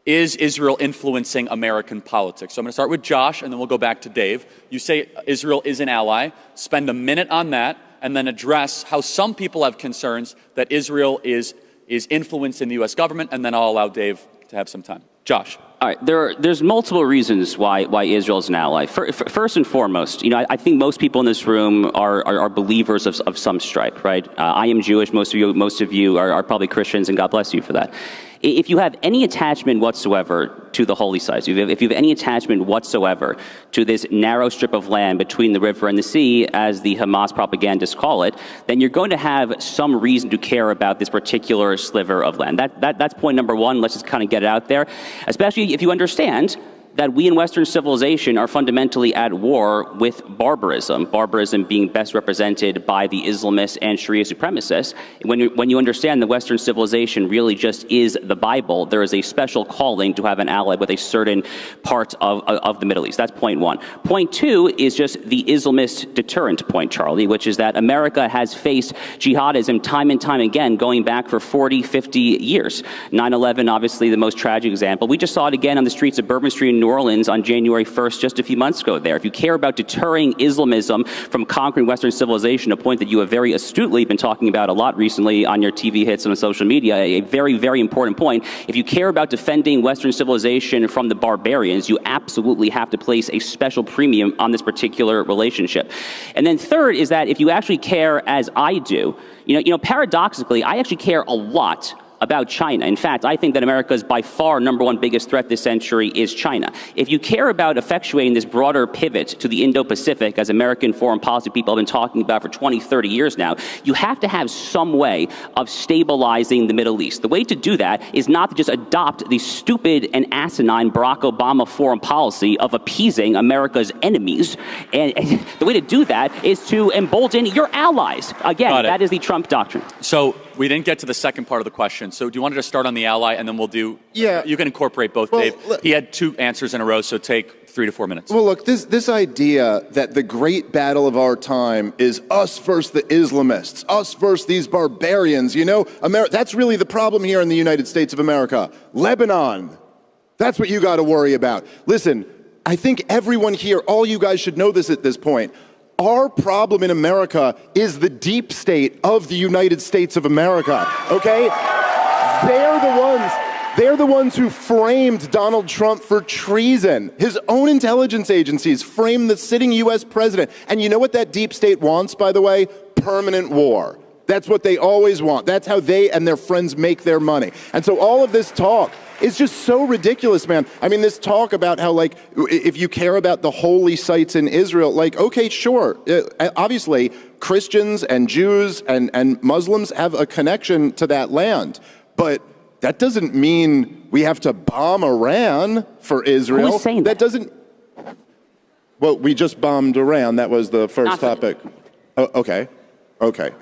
Israel influencing American politics? So I'm going to start with Josh, and then we'll go back to Dave. You say Israel is an ally. Spend a minute on that, and then address how some people have concerns that Israel is influencing the U.S. government, and then I'll allow Dave to have some time. Josh. All right, there's multiple reasons why Israel is an ally. First and foremost, I think most people in this room are believers of some stripe, right? I am Jewish. Most of you are probably Christians, and God bless you for that. If you have any attachment whatsoever to the holy sites, if you have any attachment whatsoever to this narrow strip of land between the river and the sea, as the Hamas propagandists call it, then you're going to have some reason to care about this particular sliver of land. That's point number one. Let's just kind of get it out there, especially if you understand that we in Western civilization are fundamentally at war with barbarism being best represented by the Islamists and Sharia supremacists. When you understand that Western civilization really just is the Bible, there is a special calling to have an ally with a certain part of the Middle East. That's point one. Point two is just the Islamist deterrent point, Charlie, which is that America has faced jihadism time and time again, going back for 40, 50 years. 9/11, obviously the most tragic example. We just saw it again on the streets of Bourbon Street in New New Orleans on January 1st just a few months ago there. If you care about deterring Islamism from conquering Western civilization, a point that you have very astutely been talking about a lot recently on your TV hits and on social media, a very, very important point. If you care about defending Western civilization from the barbarians, you absolutely have to place a special premium on this particular relationship. And then third is that if you actually care as I do, paradoxically, I actually care a lot about China. In fact, I think that America's by far #1 biggest threat this century is China. If you care about effectuating this broader pivot to the Indo-Pacific, as American foreign policy people have been talking about for 20, 30 years now, you have to have some way of stabilizing the Middle East. The way to do that is not to just adopt the stupid and asinine Barack Obama foreign policy of appeasing America's enemies. And the way to do that is to embolden your allies. Again, that is the Trump doctrine. So we didn't get to the second part of the question. So do you want to just start on the ally, and then we'll do... Yeah. You can incorporate both, Dave. He had 2 answers in a row, so take 3 to 4 minutes. Well, look, this idea that the great battle of our time is us versus the Islamists, us versus these barbarians, that's really the problem here in the United States of America. Lebanon, that's what you got to worry about. Listen, I think everyone here, all you guys should know this at this point. Our problem in America is the deep state of the United States of America, okay? They're the ones who framed Donald Trump for treason. His own intelligence agencies framed the sitting U.S. president. And you know what that deep state wants, by the way? Permanent war. That's what they always want. That's how they and their friends make their money. And so all of this talk is just so ridiculous, man. I mean, this talk about how, if you care about the holy sites in Israel, okay, sure. Obviously, Christians and Jews and Muslims have a connection to that land. But that doesn't mean we have to bomb Iran for Israel. Who's saying that? That doesn't... Well, we just bombed Iran. That was the first topic. Okay.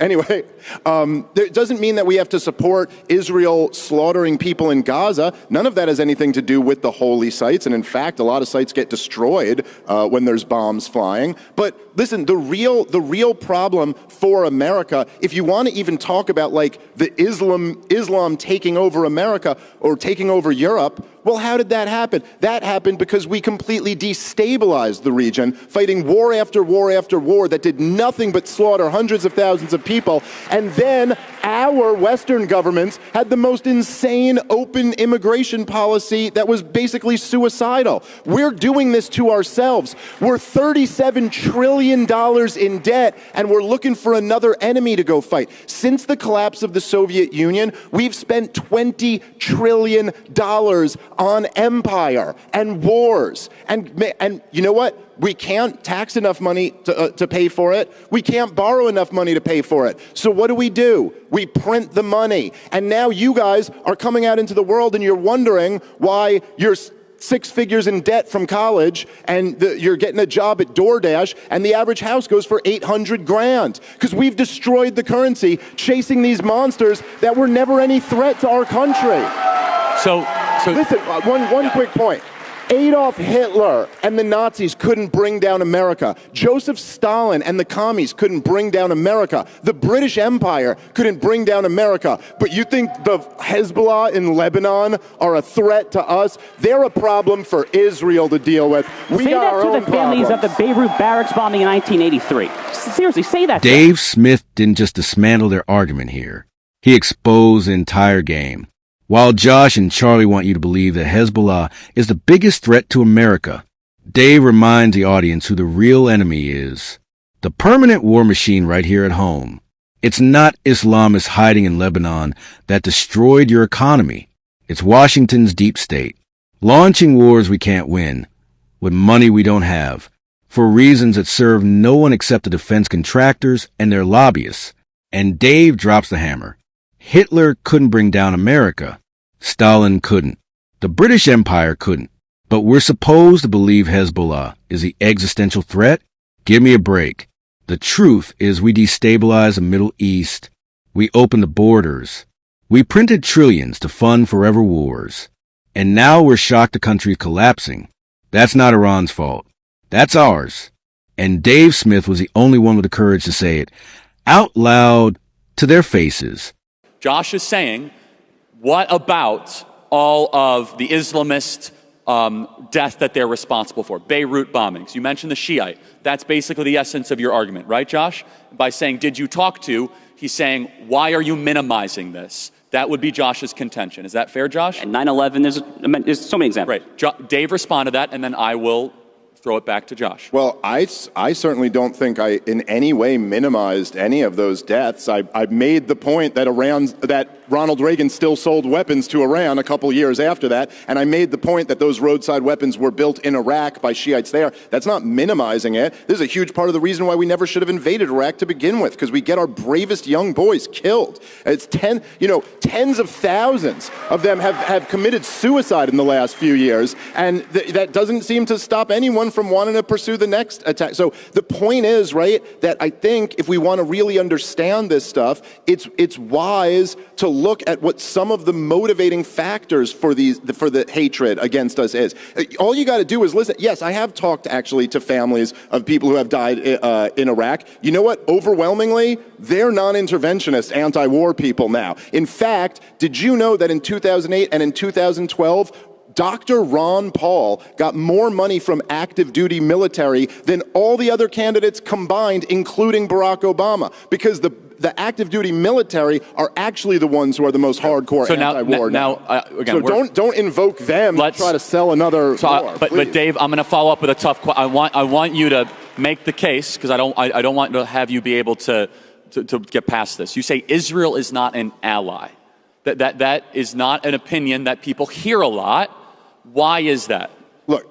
Anyway, it doesn't mean that we have to support Israel slaughtering people in Gaza. None of that has anything to do with the holy sites. And in fact, a lot of sites get destroyed when there's bombs flying. But listen, the real problem for America, if you want to even talk about the Islam taking over America or taking over Europe, well, how did that happen? That happened because we completely destabilized the region, fighting war after war after war that did nothing but slaughter hundreds of thousands of people. And then our Western governments had the most insane open immigration policy that was basically suicidal. We're doing this to ourselves. We're $37 trillion in debt, and we're looking for another enemy to go fight. Since the collapse of the Soviet Union, we've spent $20 trillion on empire and wars. And you know what? We can't tax enough money to pay for it. We can't borrow enough money to pay for it. So what do? We print the money. And now you guys are coming out into the world and you're wondering why you're 6 figures in debt from college and you're getting a job at DoorDash and the average house goes for $800,000 because we've destroyed the currency chasing these monsters that were never any threat to our country. So listen, one quick point. Adolf Hitler and the Nazis couldn't bring down America. Joseph Stalin and the commies couldn't bring down America. The British Empire couldn't bring down America. But you think the Hezbollah in Lebanon are a threat to us? They're a problem for Israel to deal with. We got our own Say that to the families of the Beirut barracks bombing in 1983. Seriously, say that. Dave Smith didn't just dismantle their argument here. He exposed the entire game. While Josh and Charlie want you to believe that Hezbollah is the biggest threat to America, Dave reminds the audience who the real enemy is. The permanent war machine right here at home. It's not Islamists hiding in Lebanon that destroyed your economy. It's Washington's deep state, launching wars we can't win, with money we don't have, for reasons that serve no one except the defense contractors and their lobbyists. And Dave drops the hammer. Hitler couldn't bring down America. Stalin couldn't. The British Empire couldn't. But we're supposed to believe Hezbollah is the existential threat? Give me a break. The truth is we destabilized the Middle East. We opened the borders. We printed trillions to fund forever wars. And now we're shocked the country's collapsing. That's not Iran's fault. That's ours. And Dave Smith was the only one with the courage to say it out loud to their faces. Josh is saying, what about all of the Islamist death that they're responsible for. Beirut bombings. You mentioned the Shiite. That's basically the essence of your argument, right, Josh? By saying, did you talk to, he's saying, why are you minimizing this? That would be Josh's contention. Is that fair, Josh? And 9/11, there's so many examples. Right. Dave, respond to that, and then I will throw it back to Josh. Well, I certainly don't think I in any way minimized any of those deaths. I made the point that Ronald Reagan still sold weapons to Iran a couple years after that, and I made the point that those roadside weapons were built in Iraq by Shiites there. That's not minimizing it. This is a huge part of the reason why we never should have invaded Iraq to begin with, because we get our bravest young boys killed. It's tens of thousands of them have committed suicide in the last few years, and that doesn't seem to stop anyone from wanting to pursue the next attack. So the point is, right, that I think if we want to really understand this stuff, it's wise to look at what some of the motivating factors for the hatred against us is. All you got to do is listen. Yes, I have talked actually to families of people who have died in Iraq. You know what? Overwhelmingly, they're non-interventionist, anti-war people now. In fact, did you know that in 2008 and in 2012, Dr. Ron Paul got more money from active duty military than all the other candidates combined, including Barack Obama, because the active duty military are actually the ones who are the most hardcore anti-war. Again, so don't invoke them to try to sell another war. But Dave, I'm going to follow up with a tough question. I want you to make the case, because I don't want to have you be able to get past this. You say Israel is not an ally. That is not an opinion that people hear a lot. Why is that? Look,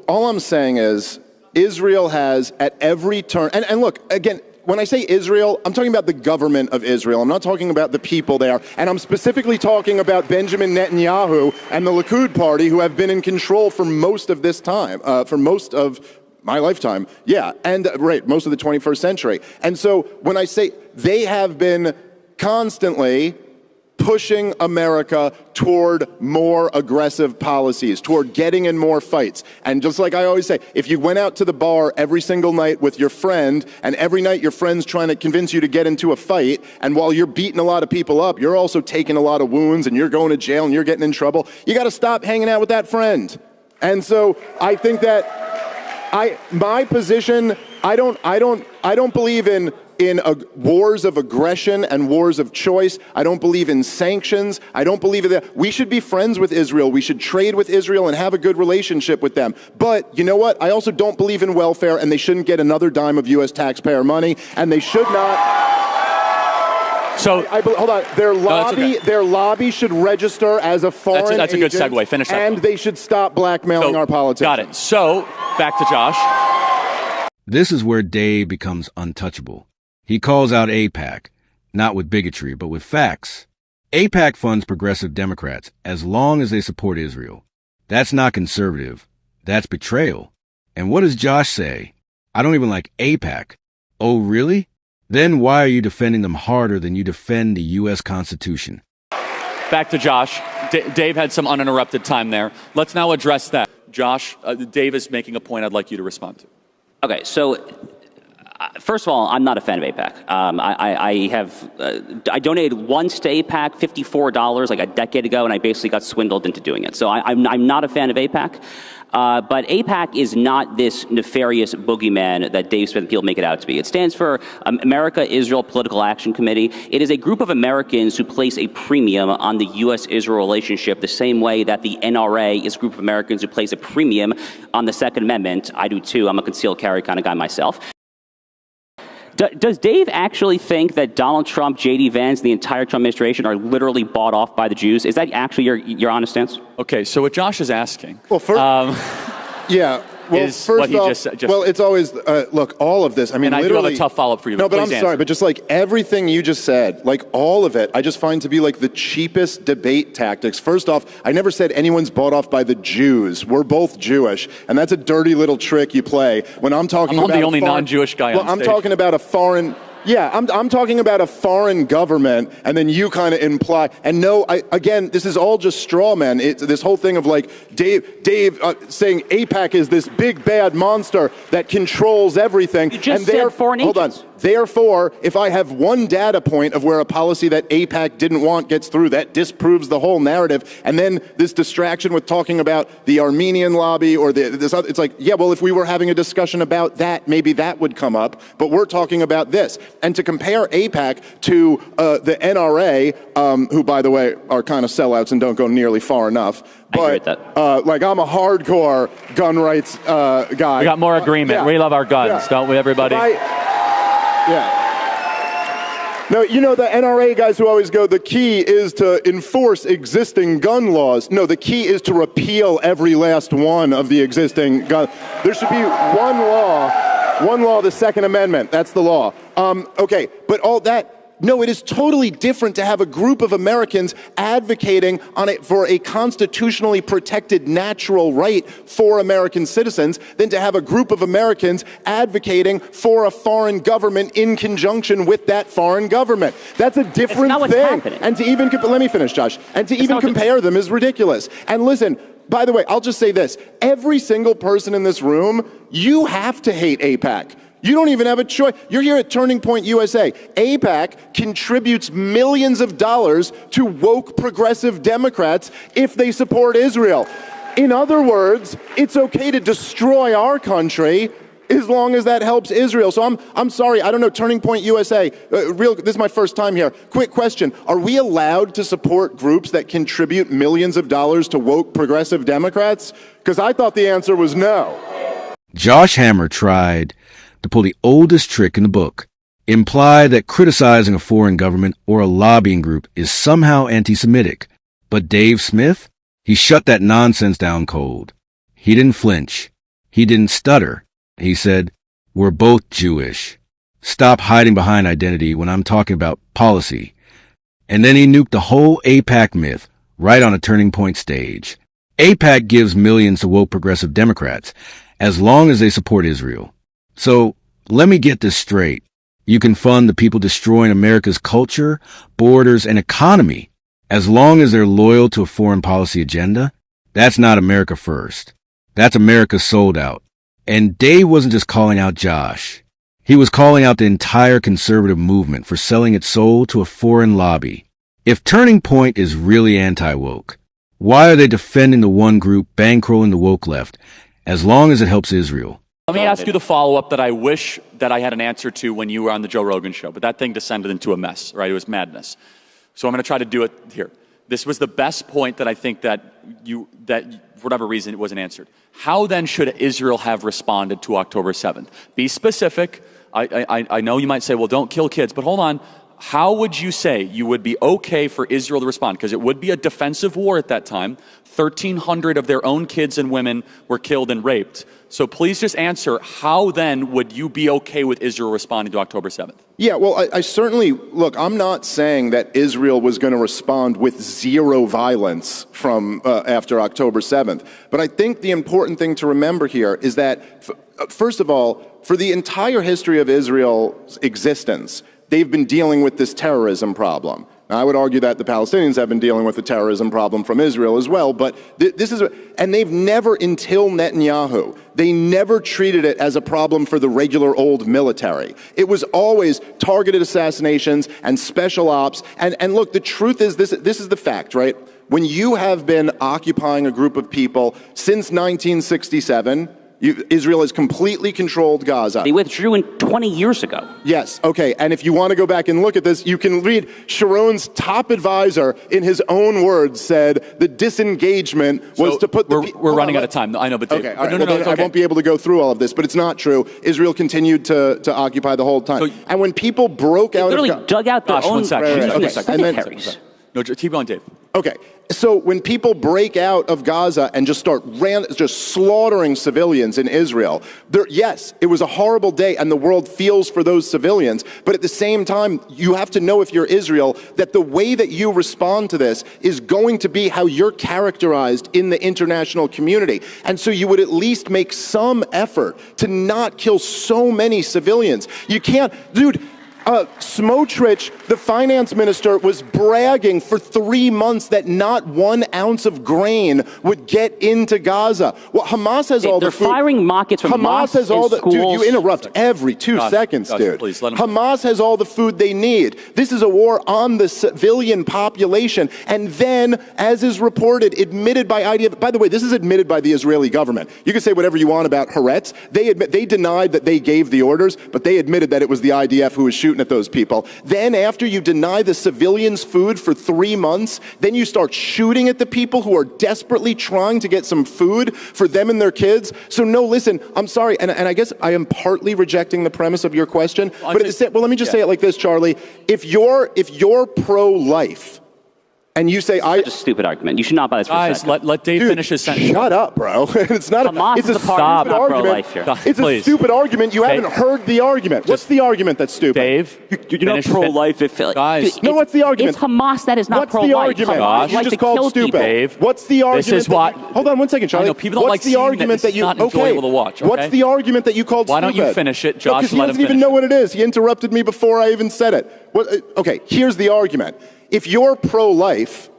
all I'm saying is Israel has at every turn, and look, again, when I say Israel, I'm talking about the government of Israel. I'm not talking about the people there. And I'm specifically talking about Benjamin Netanyahu and the Likud party, who have been in control for most of this time, for most of my lifetime. Yeah, and most of the 21st century. And so when I say they have been constantly pushing America toward more aggressive policies, toward getting in more fights. And just like I always say, if you went out to the bar every single night with your friend, and every night your friend's trying to convince you to get into a fight, and while you're beating a lot of people up, you're also taking a lot of wounds, and you're going to jail, and you're getting in trouble, you got to stop hanging out with that friend. And so I think that my position, I don't believe in wars of aggression and wars of choice. I don't believe in sanctions. I don't believe in that. We should be friends with Israel. We should trade with Israel and have a good relationship with them. But you know what? I also don't believe in welfare, and they shouldn't get another dime of U.S. taxpayer money, and they should not. So hold on. Their lobby should register as a foreign That's a good agent, segue. Finish that. And they should stop blackmailing our politicians. Got it. So back to Josh. This is where Dave becomes untouchable. He calls out AIPAC, not with bigotry, but with facts. AIPAC funds progressive Democrats as long as they support Israel. That's not conservative. That's betrayal. And what does Josh say? I don't even like AIPAC. Oh, really? Then why are you defending them harder than you defend the U.S. Constitution? Back to Josh. Dave had some uninterrupted time there. Let's now address that. Josh, Dave is making a point I'd like you to respond to. Okay, so first of all, I'm not a fan of AIPAC. I donated once to AIPAC, $54 like a decade ago, and I basically got swindled into doing it. So I'm not a fan of AIPAC. But AIPAC is not this nefarious boogeyman that Dave Smith and people make it out to be. It stands for America-Israel Political Action Committee. It is a group of Americans who place a premium on the U.S.-Israel relationship the same way that the NRA is a group of Americans who place a premium on the Second Amendment. I do too. I'm a concealed carry kind of guy myself. Does Dave actually think that Donald Trump, J.D. Vance, and the entire Trump administration are literally bought off by the Jews? Is that actually your honest stance? Okay, so what Josh is asking... Well, first off, it's always, look, all of this, I mean, and literally... I do have a tough follow-up for you. No, but I'm sorry, but just like everything you just said, like all of it, I just find to be like the cheapest debate tactics. First off, I never said anyone's bought off by the Jews. We're both Jewish, and that's a dirty little trick you play when I'm talking about... I'm the only non-Jewish guy on stage. I'm talking about a foreign... Yeah, I'm talking about a foreign government, and then you kind of imply. And no, again, this is all just straw men. It's this whole thing of like Dave saying AIPAC is this big bad monster that controls everything. You just said foreign agents. Hold on. Therefore, if I have one data point of where a policy that AIPAC didn't want gets through, that disproves the whole narrative. And then this distraction with talking about the Armenian lobby or this other, it's like, yeah, well, if we were having a discussion about that, maybe that would come up. But we're talking about this. And to compare AIPAC to the NRA, who, by the way, are kind of sellouts and don't go nearly far enough. But, I agree with that. like, I'm a hardcore gun rights guy. We got more agreement. Yeah. We love our guns, Yeah. don't we, everybody? Yeah. No, you know the NRA guys who always go, the key is to enforce existing gun laws. No, the key is to repeal every last one of the existing gun. There should be one law, the Second Amendment. That's the law. Okay, but all that, no, it is totally different to have a group of Americans advocating for a constitutionally protected natural right for American citizens than to have a group of Americans advocating for a foreign government in conjunction with that foreign government. That's a different not what's thing. happening. And to even, let me finish, Josh. And to even compare them is ridiculous. And listen, by the way, I'll just say this. Every single person in this room, you have to hate AIPAC. You don't even have a choice. You're here at Turning Point USA. AIPAC contributes millions of dollars to woke progressive Democrats if they support Israel. In other words, it's okay to destroy our country as long as that helps Israel. So I'm sorry, I don't know, Turning Point USA, this is my first time here. Quick question, are we allowed to support groups that contribute millions of dollars to woke progressive Democrats? Because I thought the answer was no. Josh Hammer tried to pull the oldest trick in the book, imply that criticizing a foreign government or a lobbying group is somehow anti-Semitic. But Dave Smith, he shut that nonsense down cold. He didn't flinch. He didn't stutter. He said, "We're both Jewish. Stop hiding behind identity when I'm talking about policy." And then he nuked the whole AIPAC myth right on a Turning Point stage. AIPAC gives millions to woke progressive Democrats as long as they support Israel. So, let me get this straight. You can fund the people destroying America's culture, borders, and economy as long as they're loyal to a foreign policy agenda. That's not America first. That's America sold out. And Dave wasn't just calling out Josh. He was calling out the entire conservative movement for selling its soul to a foreign lobby. If Turning Point is really anti-woke, why are they defending the one group bankrolling the woke left as long as it helps Israel? Let me ask you the follow-up that I wish that I had an answer to when you were on the Joe Rogan show, but that thing descended into a mess, right? It was madness. So I'm going to try to do it here. This was the best point that I think that for whatever reason it wasn't answered. How then should Israel have responded to October 7th? Be specific. I know you might say, well, don't kill kids, but hold on. How would you say you would be okay for Israel to respond? Because it would be a defensive war at that time. 1,300 of their own kids and women were killed and raped. So please just answer, how then would you be okay with Israel responding to October 7th? Yeah, well, I certainly, look, I'm not saying that Israel was going to respond with zero violence from after October 7th. But I think the important thing to remember here is that, first of all, for the entire history of Israel's existence, they've been dealing with this terrorism problem. Now, I would argue that the Palestinians have been dealing with the terrorism problem from Israel as well, but and they've never, until Netanyahu, they never treated it as a problem for the regular old military. It was always targeted assassinations and special ops, and look, the truth is, this is the fact, right? When you have been occupying a group of people since 1967, Israel has completely controlled Gaza. They withdrew 20 years ago. Yes, okay, and if you want to go back and look at this, you can read Sharon's top advisor, in his own words, said the disengagement was to put the... We're running out of time. I know, but... Okay, all right. Okay. I won't be able to go through all of this, but it's not true. Israel continued to occupy the whole time. And when people broke out of... They literally dug out their own cemeteries. No, keep going, Dave. Okay, so when people break out of Gaza and just start just slaughtering civilians in Israel, yes, it was a horrible day and the world feels for those civilians, but at the same time, you have to know, if you're Israel, that the way that you respond to this is going to be how you're characterized in the international community. And so you would at least make some effort to not kill so many civilians. You can't, dude, Smotrich, the finance minister, was bragging for 3 months that not 1 ounce of grain would get into Gaza. Well, Hamas has all the food. They're firing rockets from Hamas has all the... schools. Dude, you interrupt every 2 seconds, dude. Please, let him... Hamas has all the food they need. This is a war on the civilian population. And then, as is reported, admitted by IDF... By the way, this is admitted by the Israeli government. You can say whatever you want about Haaretz. They denied that they gave the orders, but they admitted that it was the IDF who was shooting at those people. Then after you deny the civilians food for 3 months, then you start shooting at the people who are desperately trying to get some food for them and their kids. So no, listen, I'm sorry, and I guess I am partly rejecting the premise of your question, but let me just say it like this, Charlie. If you're pro-life, and you say, Such a stupid argument. You should not buy this for a second. let Dave finish his sentence. Shut up, bro. It's not Hamas it's a is a stupid part of argument. pro-life here. It's a stupid argument. You haven't heard the argument. What's the argument that's stupid? Dave, you're not pro-life. Guys. No, what's the argument? It's Hamas that is not pro-life. What's the argument? You just called stupid. Dave, what's the argument? This is what... Hold on 1 second, Charlie. I know, people don't what's like the argument that you... not enjoyable to watch, okay? What's the argument that you called Why stupid? don't you finish it, Josh? Because he doesn't even know what it is. He interrupted me before I even said it. Okay, here's the argument. If you're pro-life,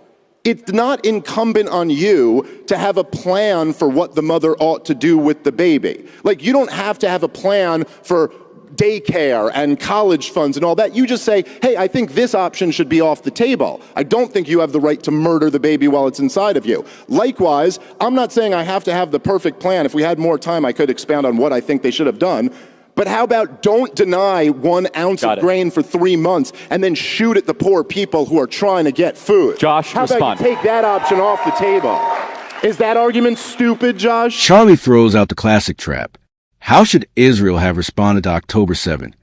it's not incumbent on you to have a plan for what the mother ought to do with the baby. Like, you don't have to have a plan for daycare and college funds and all that. You just say, hey, I think this option should be off the table. I don't think you have the right to murder the baby while it's inside of you. Likewise, I'm not saying I have to have the perfect plan. If we had more time, I could expound on what I think they should have done. But how about don't deny 1 ounce of grain for 3 months and then shoot at the poor people who are trying to get food? Josh, how respond. about you take that option off the table? Is that argument stupid, Josh? Charlie throws out the classic trap. How should Israel have responded to October 7th?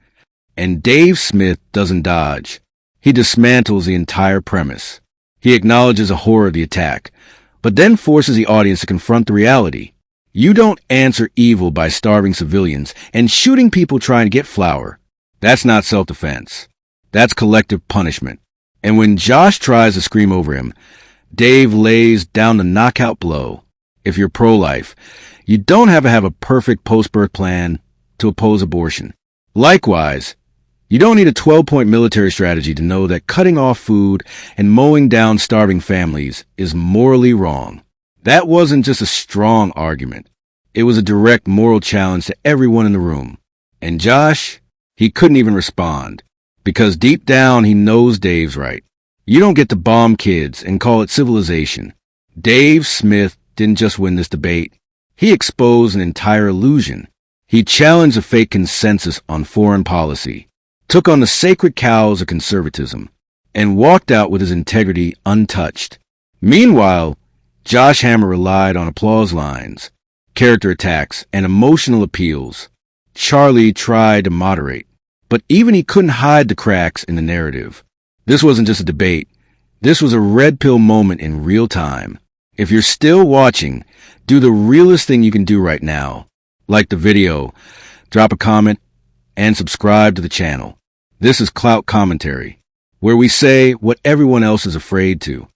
And Dave Smith doesn't dodge. He dismantles the entire premise. He acknowledges the horror of the attack, but then forces the audience to confront the reality. You don't answer evil by starving civilians and shooting people trying to get flour. That's not self-defense. That's collective punishment. And when Josh tries to scream over him, Dave lays down the knockout blow. If you're pro-life, you don't have to have a perfect post-birth plan to oppose abortion. Likewise, you don't need a 12-point military strategy to know that cutting off food and mowing down starving families is morally wrong. That wasn't just a strong argument. It was a direct moral challenge to everyone in the room. And Josh, he couldn't even respond, because deep down he knows Dave's right. You don't get to bomb kids and call it civilization. Dave Smith didn't just win this debate. He exposed an entire illusion. He challenged a fake consensus on foreign policy, took on the sacred cows of conservatism, and walked out with his integrity untouched. Meanwhile, Josh Hammer relied on applause lines, character attacks, and emotional appeals. Charlie tried to moderate, but even he couldn't hide the cracks in the narrative. This wasn't just a debate. This was a red pill moment in real time. If you're still watching, do the realest thing you can do right now. Like the video, drop a comment, and subscribe to the channel. This is Clout Commentary, where we say what everyone else is afraid to.